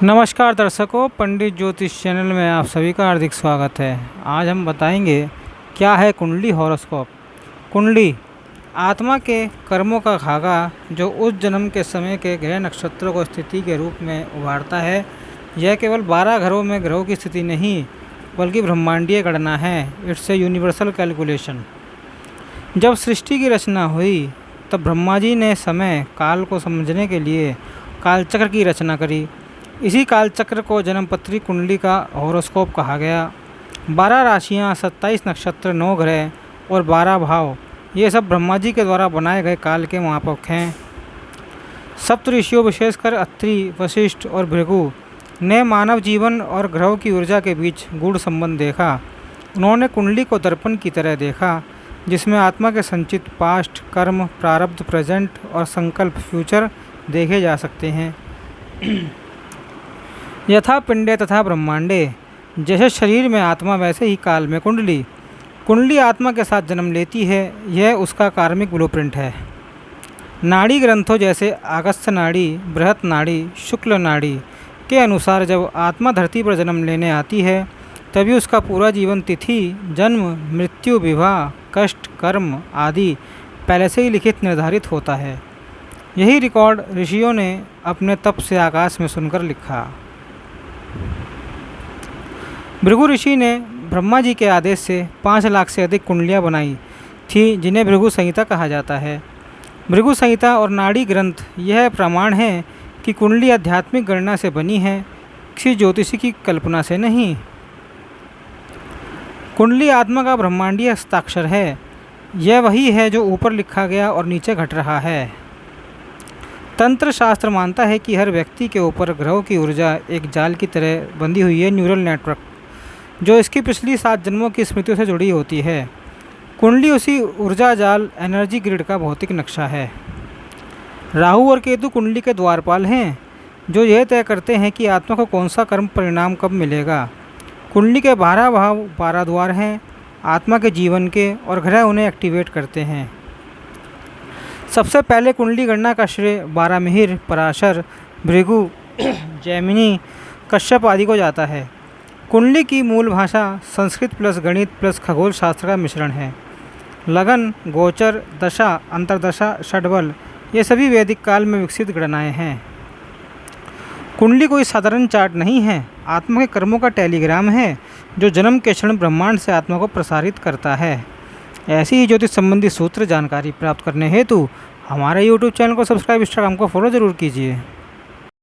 नमस्कार दर्शकों, पंडित ज्योतिष चैनल में आप सभी का हार्दिक स्वागत है। आज हम बताएंगे क्या है कुंडली हॉरोस्कोप। कुंडली आत्मा के कर्मों का खाका जो उस जन्म के समय के ग्रह नक्षत्रों को स्थिति के रूप में उभारता है। यह केवल 12 घरों में ग्रहों की स्थिति नहीं बल्कि ब्रह्मांडीय गणना है। It's a universal calculation. जब सृष्टि की रचना हुई तब ब्रह्मा जी ने समय काल को समझने के लिए कालचक्र की रचना करी। इसी कालचक्र को जन्मपत्री कुंडली का हॉरोस्कोप कहा गया। 12 राशियाँ, 27 नक्षत्र, 9 ग्रह और 12 भाव, ये सब ब्रह्मा जी के द्वारा बनाए गए काल के मापक हैं। सप्त ऋषियों विशेषकर अत्रि, वशिष्ठ और भृगु ने मानव जीवन और ग्रहों की ऊर्जा के बीच गूढ़ संबंध देखा। उन्होंने कुंडली को दर्पण की तरह देखा जिसमें आत्मा के संचित पास्ट, कर्म, प्रारब्ध, प्रेजेंट और संकल्प, फ्यूचर देखे जा सकते हैं। यथा पिंडे तथा ब्रह्मांडे, जैसे शरीर में आत्मा वैसे ही काल में कुंडली। कुंडली आत्मा के साथ जन्म लेती है, यह उसका कार्मिक ब्लूप्रिंट है। नाड़ी ग्रंथों जैसे आगस्त्य नाड़ी, बृहत नाड़ी, शुक्ल नाड़ी के अनुसार जब आत्मा धरती पर जन्म लेने आती है तभी उसका पूरा जीवन तिथि, जन्म, मृत्यु, विवाह, कष्ट, कर्म आदि पहले से ही लिखित निर्धारित होता है। यही रिकॉर्ड ऋषियों ने अपने तप से आकाश में सुनकर लिखा। भृगु ऋषि ने ब्रह्मा जी के आदेश से 5 लाख से अधिक कुंडलियाँ बनाई थी जिन्हें भृगु संहिता कहा जाता है। भृगु संहिता और नाड़ी ग्रंथ यह प्रमाण है कि कुंडली आध्यात्मिक गणना से बनी है, किसी ज्योतिषी की कल्पना से नहीं। कुंडली आत्मा का ब्रह्मांडीय हस्ताक्षर है। यह वही है जो ऊपर लिखा गया और नीचे घट रहा है। तंत्र शास्त्र मानता है कि हर व्यक्ति के ऊपर ग्रहों की ऊर्जा एक जाल की तरह बंधी हुई है, न्यूरल नेटवर्क, जो इसकी पिछली 7 जन्मों की स्मृतियों से जुड़ी होती है। कुंडली उसी ऊर्जा जाल, एनर्जी ग्रिड का भौतिक नक्शा है। राहु और केतु कुंडली के द्वारपाल हैं जो यह तय करते हैं कि आत्मा को कौन सा कर्म परिणाम कब मिलेगा। कुंडली के 12 भाव 12 द्वार हैं आत्मा के जीवन के, और ग्रह उन्हें एक्टिवेट करते हैं। सबसे पहले कुंडली गणना का श्रेय बारामिहिर, पराशर, भृगु, जैमिनी, कश्यप आदि को जाता है। कुंडली की मूल भाषा संस्कृत प्लस गणित प्लस खगोल शास्त्र का मिश्रण है। लगन, गोचर, दशा, अंतर्दशा, षड्बल, ये सभी वैदिक काल में विकसित गणनाएं हैं। कुंडली कोई साधारण चार्ट नहीं है, आत्मा के कर्मों का टेलीग्राम है जो जन्म के क्षण ब्रह्मांड से आत्मा को प्रसारित करता है। ऐसी ही ज्योतिष संबंधी सूत्र जानकारी प्राप्त करने हेतु हमारे YouTube चैनल को सब्सक्राइब, इंस्टाग्राम को फॉलो जरूर कीजिए।